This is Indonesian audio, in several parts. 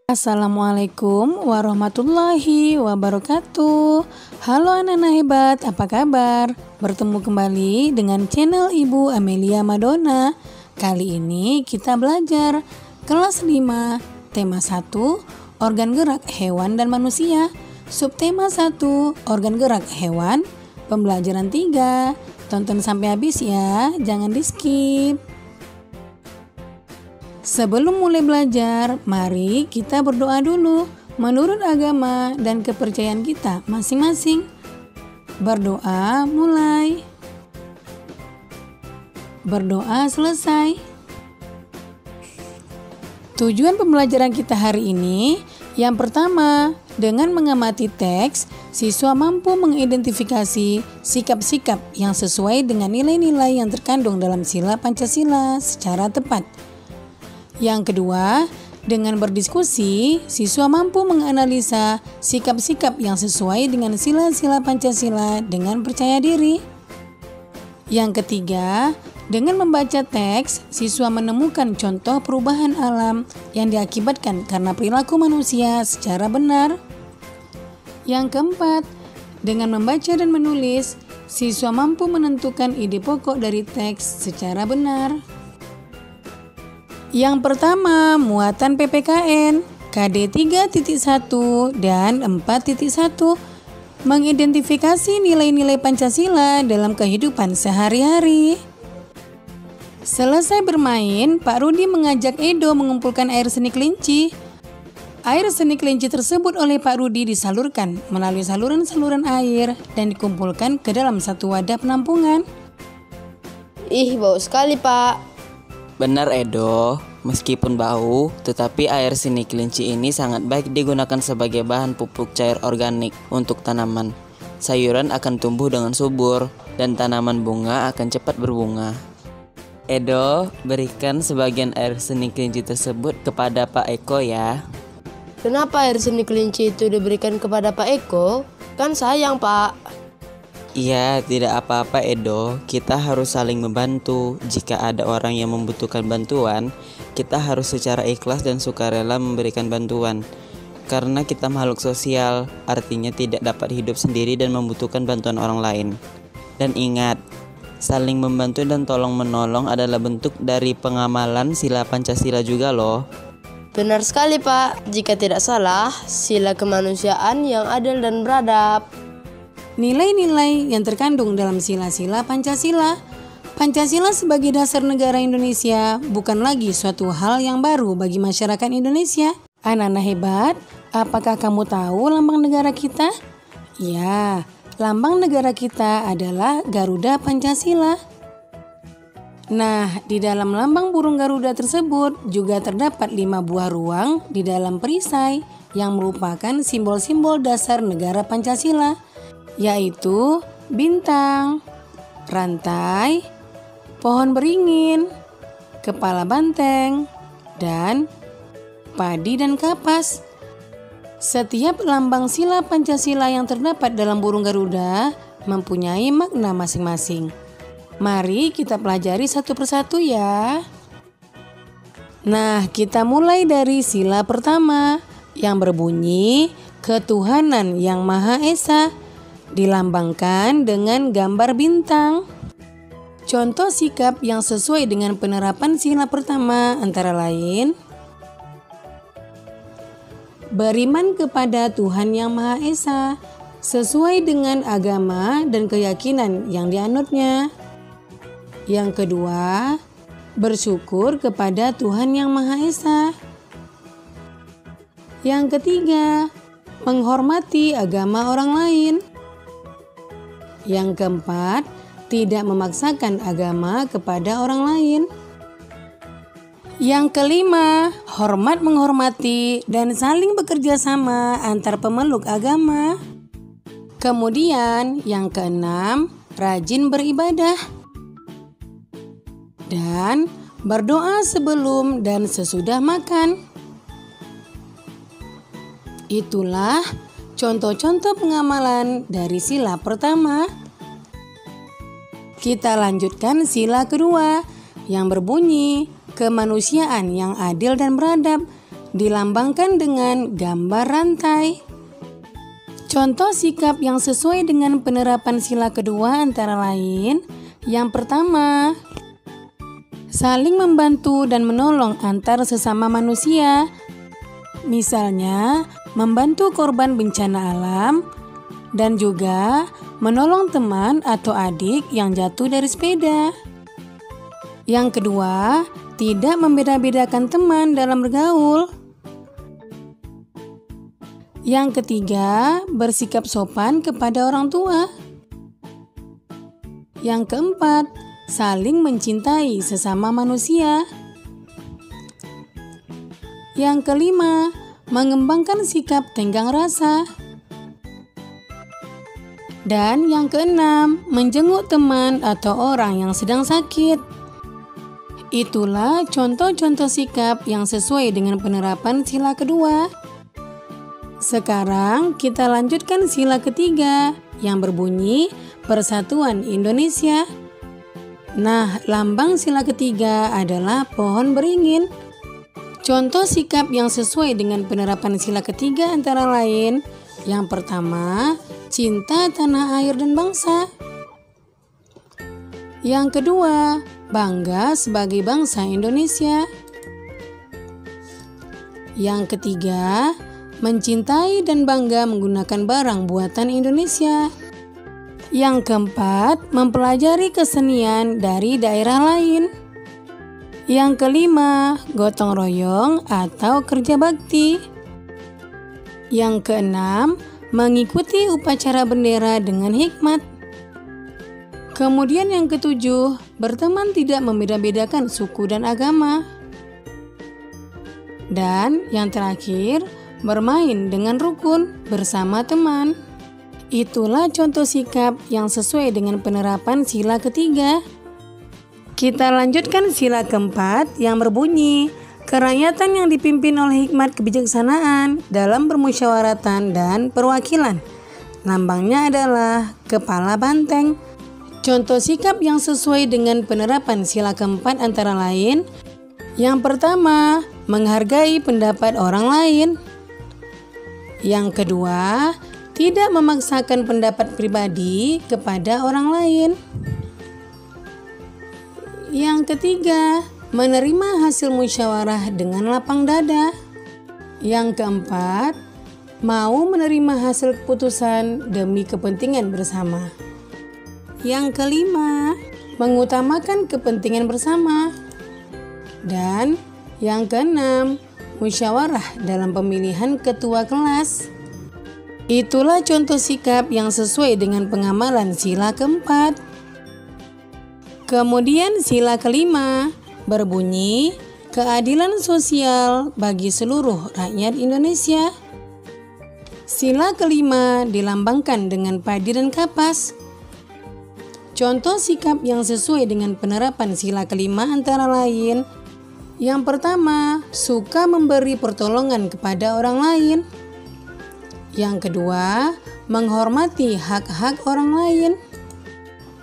Assalamualaikum warahmatullahi wabarakatuh. Halo anak-anak hebat, apa kabar? Bertemu kembali dengan channel Ibu Amelia Madonna. Kali ini kita belajar kelas 5, tema 1, organ gerak hewan dan manusia. Subtema 1, organ gerak hewan. Pembelajaran 3. Tonton sampai habis ya, jangan di-skip. Sebelum mulai belajar, mari kita berdoa dulu menurut agama dan kepercayaan kita masing-masing. Berdoa mulai. Berdoa selesai. Tujuan pembelajaran kita hari ini, yang pertama, dengan mengamati teks, siswa mampu mengidentifikasi sikap-sikap yang sesuai dengan nilai-nilai yang terkandung dalam sila Pancasila secara tepat. Yang kedua, dengan berdiskusi, siswa mampu menganalisa sikap-sikap yang sesuai dengan sila-sila Pancasila dengan percaya diri. Yang ketiga, dengan membaca teks, siswa menemukan contoh perubahan alam yang diakibatkan karena perilaku manusia secara benar. Yang keempat, dengan membaca dan menulis, siswa mampu menentukan ide pokok dari teks secara benar. Yang pertama, muatan PPKN KD 3.1 dan 4.1 mengidentifikasi nilai-nilai Pancasila dalam kehidupan sehari-hari. Selesai bermain, Pak Rudi mengajak Edo mengumpulkan air seni kelinci. Air seni kelinci tersebut oleh Pak Rudi disalurkan melalui saluran-saluran air dan dikumpulkan ke dalam satu wadah penampungan. Ih, bau sekali, Pak. Benar Edo, meskipun bau, tetapi air seni kelinci ini sangat baik digunakan sebagai bahan pupuk cair organik untuk tanaman. Sayuran akan tumbuh dengan subur dan tanaman bunga akan cepat berbunga. Edo, berikan sebagian air seni kelinci tersebut kepada Pak Eko ya. Kenapa air seni kelinci itu diberikan kepada Pak Eko? Kan sayang, Pak. Iya, tidak apa-apa Edo, kita harus saling membantu. Jika ada orang yang membutuhkan bantuan, kita harus secara ikhlas dan sukarela memberikan bantuan. Karena kita makhluk sosial, artinya tidak dapat hidup sendiri dan membutuhkan bantuan orang lain. Dan ingat, saling membantu dan tolong-menolong adalah bentuk dari pengamalan sila Pancasila juga loh. Benar sekali, Pak. Jika tidak salah, sila kemanusiaan yang adil dan beradab. Nilai-nilai yang terkandung dalam sila-sila Pancasila. Pancasila sebagai dasar negara Indonesia bukan lagi suatu hal yang baru bagi masyarakat Indonesia. Anak-anak hebat, apakah kamu tahu lambang negara kita? Ya, lambang negara kita adalah Garuda Pancasila. Nah, di dalam lambang burung Garuda tersebut juga terdapat 5 buah ruang di dalam perisai yang merupakan simbol-simbol dasar negara Pancasila, yaitu bintang, rantai, pohon beringin, kepala banteng, dan padi dan kapas. Setiap lambang sila Pancasila yang terdapat dalam burung Garuda mempunyai makna masing-masing. Mari kita pelajari satu persatu ya. Nah, kita mulai dari sila pertama yang berbunyi ketuhanan yang Maha Esa, dilambangkan dengan gambar bintang. Contoh sikap yang sesuai dengan penerapan sila pertama antara lain: beriman kepada Tuhan Yang Maha Esa sesuai dengan agama dan keyakinan yang dianutnya. Yang kedua, bersyukur kepada Tuhan Yang Maha Esa. Yang ketiga, menghormati agama orang lain. Yang keempat, tidak memaksakan agama kepada orang lain. Yang kelima, hormat menghormati dan saling bekerja sama antar pemeluk agama. Kemudian yang keenam, rajin beribadah dan berdoa sebelum dan sesudah makan. Itulah contoh-contoh pengamalan dari sila pertama. Kita lanjutkan sila kedua yang berbunyi kemanusiaan yang adil dan beradab, dilambangkan dengan gambar rantai. Contoh sikap yang sesuai dengan penerapan sila kedua antara lain, yang pertama, saling membantu dan menolong antar sesama manusia. Misalnya, membantu korban bencana alam dan juga menolong teman atau adik yang jatuh dari sepeda. Yang kedua, tidak membeda-bedakan teman dalam bergaul. Yang ketiga, bersikap sopan kepada orang tua. Yang keempat, saling mencintai sesama manusia. Yang kelima, mengembangkan sikap tenggang rasa. Dan yang keenam, menjenguk teman atau orang yang sedang sakit. Itulah contoh-contoh sikap yang sesuai dengan penerapan sila kedua. Sekarang kita lanjutkan sila ketiga yang berbunyi Persatuan Indonesia. Nah, lambang sila ketiga adalah pohon beringin. Contoh sikap yang sesuai dengan penerapan sila ketiga antara lain, yang pertama, cinta tanah air dan bangsa. Yang kedua, bangga sebagai bangsa Indonesia. Yang ketiga, mencintai dan bangga menggunakan barang buatan Indonesia. Yang keempat, mempelajari kesenian dari daerah lain. Yang kelima, gotong royong atau kerja bakti. Yang keenam, mengikuti upacara bendera dengan hikmat. Kemudian yang ketujuh, berteman tidak membeda-bedakan suku dan agama. Dan yang terakhir, bermain dengan rukun bersama teman. Itulah contoh sikap yang sesuai dengan penerapan sila ketiga. Kita lanjutkan sila keempat yang berbunyi kerakyatan yang dipimpin oleh hikmat kebijaksanaan dalam permusyawaratan dan perwakilan. Lambangnya adalah kepala banteng. Contoh sikap yang sesuai dengan penerapan sila keempat antara lain, yang pertama, menghargai pendapat orang lain. Yang kedua, tidak memaksakan pendapat pribadi kepada orang lain. Yang ketiga, menerima hasil musyawarah dengan lapang dada. Yang keempat, mau menerima hasil keputusan demi kepentingan bersama. Yang kelima, mengutamakan kepentingan bersama. Dan yang keenam, musyawarah dalam pemilihan ketua kelas. Itulah contoh sikap yang sesuai dengan pengamalan sila keempat. Kemudian sila kelima berbunyi keadilan sosial bagi seluruh rakyat Indonesia. Sila kelima dilambangkan dengan padi dan kapas. Contoh sikap yang sesuai dengan penerapan sila kelima antara lain, yang pertama, suka memberi pertolongan kepada orang lain. Yang kedua, menghormati hak-hak orang lain.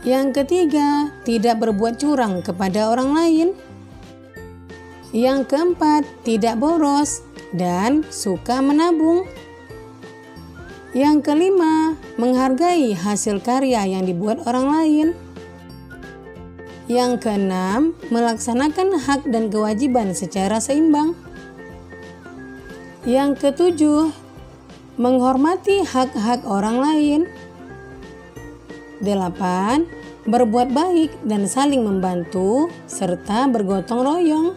Yang ketiga, tidak berbuat curang kepada orang lain. Yang keempat, tidak boros dan suka menabung. Yang kelima, menghargai hasil karya yang dibuat orang lain. Yang keenam, melaksanakan hak dan kewajiban secara seimbang. Yang ketujuh, menghormati hak-hak orang lain. 8. Berbuat baik dan saling membantu serta bergotong royong.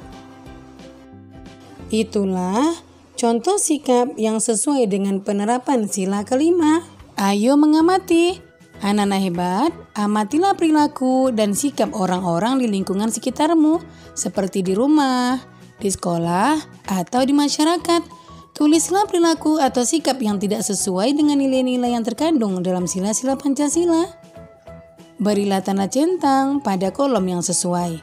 Itulah contoh sikap yang sesuai dengan penerapan sila kelima. Ayo mengamati. Anak-anak hebat, amatilah perilaku dan sikap orang-orang di lingkungan sekitarmu, seperti di rumah, di sekolah, atau di masyarakat. Tulislah perilaku atau sikap yang tidak sesuai dengan nilai-nilai yang terkandung dalam sila-sila Pancasila. Berilah tanda centang pada kolom yang sesuai.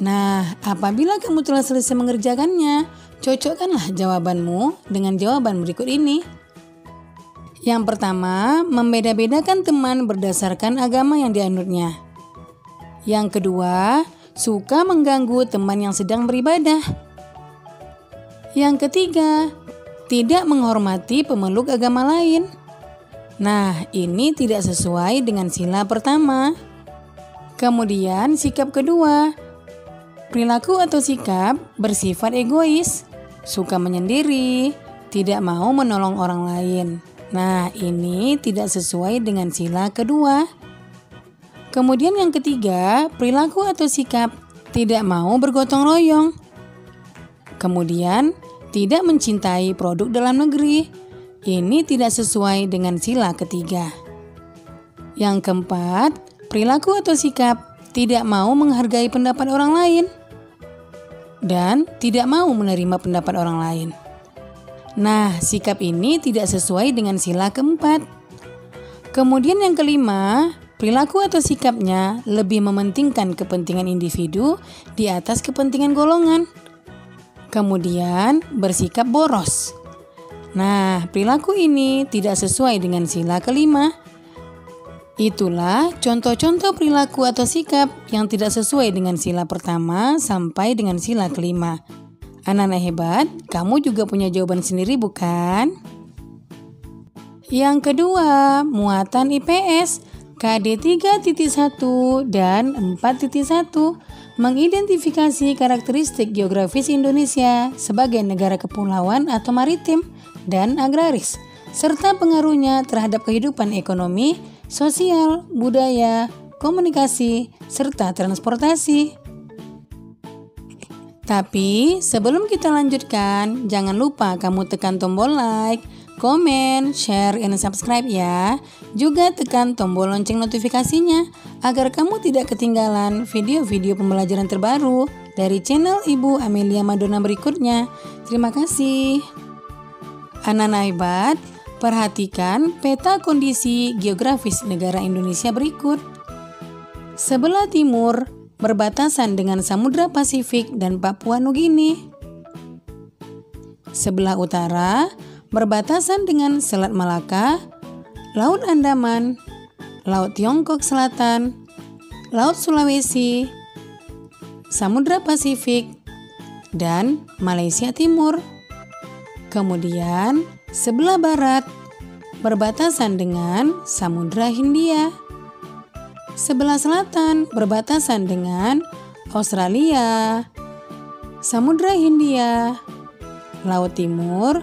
Nah, apabila kamu telah selesai mengerjakannya, cocokkanlah jawabanmu dengan jawaban berikut ini. Yang pertama, membeda-bedakan teman berdasarkan agama yang dianutnya. Yang kedua, suka mengganggu teman yang sedang beribadah. Yang ketiga, tidak menghormati pemeluk agama lain. Nah, ini tidak sesuai dengan sila pertama. Kemudian sikap kedua, perilaku atau sikap bersifat egois, suka menyendiri, tidak mau menolong orang lain. Nah, ini tidak sesuai dengan sila kedua. Kemudian yang ketiga, perilaku atau sikap tidak mau bergotong royong. Kemudian, tidak mencintai produk dalam negeri. Ini tidak sesuai dengan sila ketiga. Yang keempat, perilaku atau sikap tidak mau menghargai pendapat orang lain dan tidak mau menerima pendapat orang lain. Nah, sikap ini tidak sesuai dengan sila keempat. Kemudian yang kelima, perilaku atau sikapnya lebih mementingkan kepentingan individu di atas kepentingan golongan. Kemudian bersikap boros. Nah, perilaku ini tidak sesuai dengan sila kelima. Itulah contoh-contoh perilaku atau sikap yang tidak sesuai dengan sila pertama sampai dengan sila kelima. Anak-anak hebat, kamu juga punya jawaban sendiri bukan? Yang kedua, muatan IPS KD 3.1 dan 4.1 mengidentifikasi karakteristik geografis Indonesia sebagai negara kepulauan atau maritim dan agraris, serta pengaruhnya terhadap kehidupan ekonomi, sosial, budaya, komunikasi, serta transportasi. Tapi sebelum kita lanjutkan, jangan lupa kamu tekan tombol like, komen, share, and subscribe ya. Juga tekan tombol lonceng notifikasinya agar kamu tidak ketinggalan video-video pembelajaran terbaru dari channel Ibu Amelia Madonna berikutnya. Terima kasih. Anak-anak hebat, perhatikan peta kondisi geografis negara Indonesia berikut. Sebelah timur berbatasan dengan Samudra Pasifik dan Papua Nugini. Sebelah utara berbatasan dengan Selat Malaka, Laut Andaman, Laut Tiongkok Selatan, Laut Sulawesi, Samudra Pasifik, dan Malaysia Timur. Kemudian sebelah barat berbatasan dengan Samudra Hindia. Sebelah selatan berbatasan dengan Australia, Samudra Hindia, Laut Timur,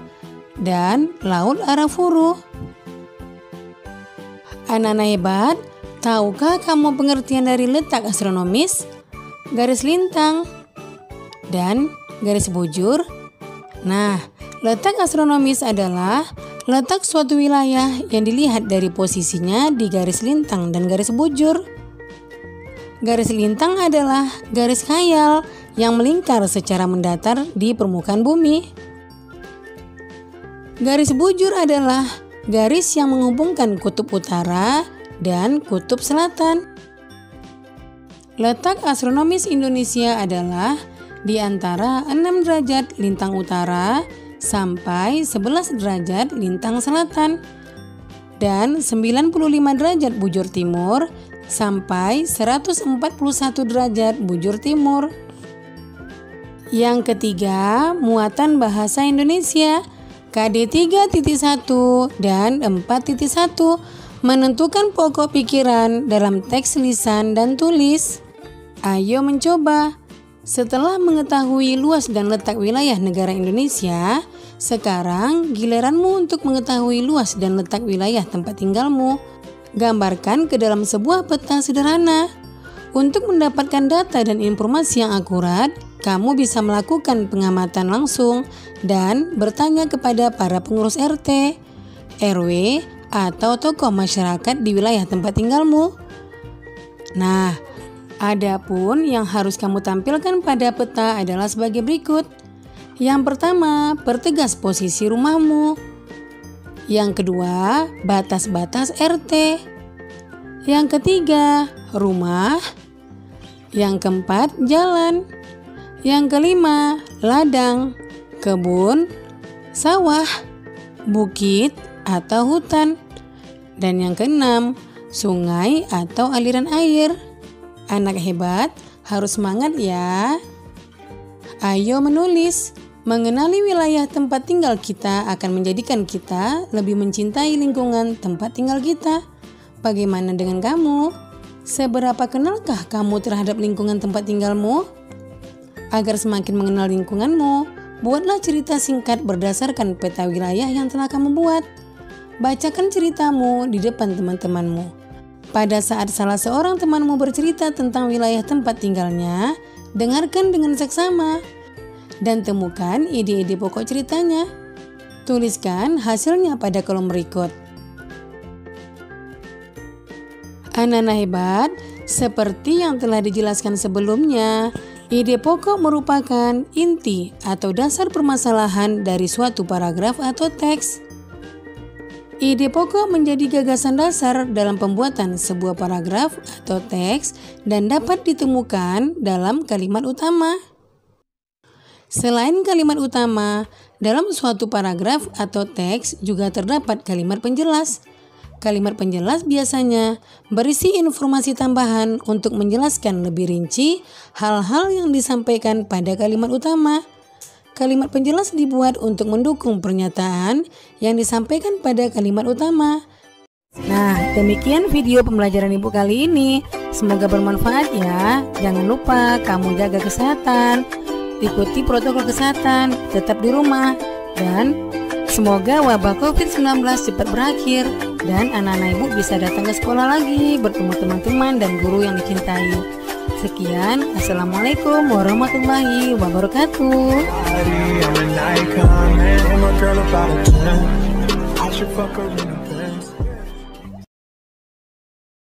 dan Laut Arafuru. Anak-anak hebat, tahukah kamu pengertian dari letak astronomis, garis lintang, dan garis bujur? Nah, letak astronomis adalah letak suatu wilayah yang dilihat dari posisinya di garis lintang dan garis bujur. Garis lintang adalah garis khayal yang melingkar secara mendatar di permukaan bumi. Garis bujur adalah garis yang menghubungkan kutub utara dan kutub selatan. Letak astronomis Indonesia adalah di antara 6 derajat lintang utara sampai 11 derajat lintang selatan dan 95 derajat bujur timur sampai 141 derajat bujur timur. Yang ketiga, muatan bahasa Indonesia KD 3.1 dan 4.1 menentukan pokok pikiran dalam teks lisan dan tulis. Ayo mencoba. Setelah mengetahui luas dan letak wilayah negara Indonesia, sekarang giliranmu untuk mengetahui luas dan letak wilayah tempat tinggalmu. Gambarkan ke dalam sebuah peta sederhana. Untuk mendapatkan data dan informasi yang akurat, kamu bisa melakukan pengamatan langsung dan bertanya kepada para pengurus RT, RW, atau tokoh masyarakat di wilayah tempat tinggalmu. Nah, adapun yang harus kamu tampilkan pada peta adalah sebagai berikut. Yang pertama, pertegas posisi rumahmu. Yang kedua, batas-batas RT. Yang ketiga, rumah. Yang keempat, jalan. Yang kelima, ladang, kebun, sawah, bukit atau hutan. Dan yang keenam, sungai atau aliran air. Anak hebat, Harus semangat ya. Ayo menulis. Mengenali wilayah tempat tinggal kita akan menjadikan kita lebih mencintai lingkungan tempat tinggal kita. Bagaimana dengan kamu? Seberapa kenalkah kamu terhadap lingkungan tempat tinggalmu? Agar semakin mengenal lingkunganmu, buatlah cerita singkat berdasarkan peta wilayah yang telah kamu buat. Bacakan ceritamu di depan teman-temanmu. Pada saat salah seorang temanmu bercerita tentang wilayah tempat tinggalnya, dengarkan dengan seksama dan temukan ide-ide pokok ceritanya. Tuliskan hasilnya pada kolom berikut. Anak-anak hebat, seperti yang telah dijelaskan sebelumnya, ide pokok merupakan inti atau dasar permasalahan dari suatu paragraf atau teks. Ide pokok menjadi gagasan dasar dalam pembuatan sebuah paragraf atau teks dan dapat ditemukan dalam kalimat utama. Selain kalimat utama, dalam suatu paragraf atau teks juga terdapat kalimat penjelas. Kalimat penjelas biasanya berisi informasi tambahan untuk menjelaskan lebih rinci hal-hal yang disampaikan pada kalimat utama. Kalimat penjelas dibuat untuk mendukung pernyataan yang disampaikan pada kalimat utama. Nah, demikian video pembelajaran Ibu kali ini. Semoga bermanfaat ya. Jangan lupa kamu jaga kesehatan, ikuti protokol kesehatan, tetap di rumah, dan semoga wabah COVID-19 cepat berakhir dan anak-anak Ibu bisa datang ke sekolah lagi, bertemu teman-teman dan guru yang dicintai. Sekian, Assalamualaikum warahmatullahi wabarakatuh.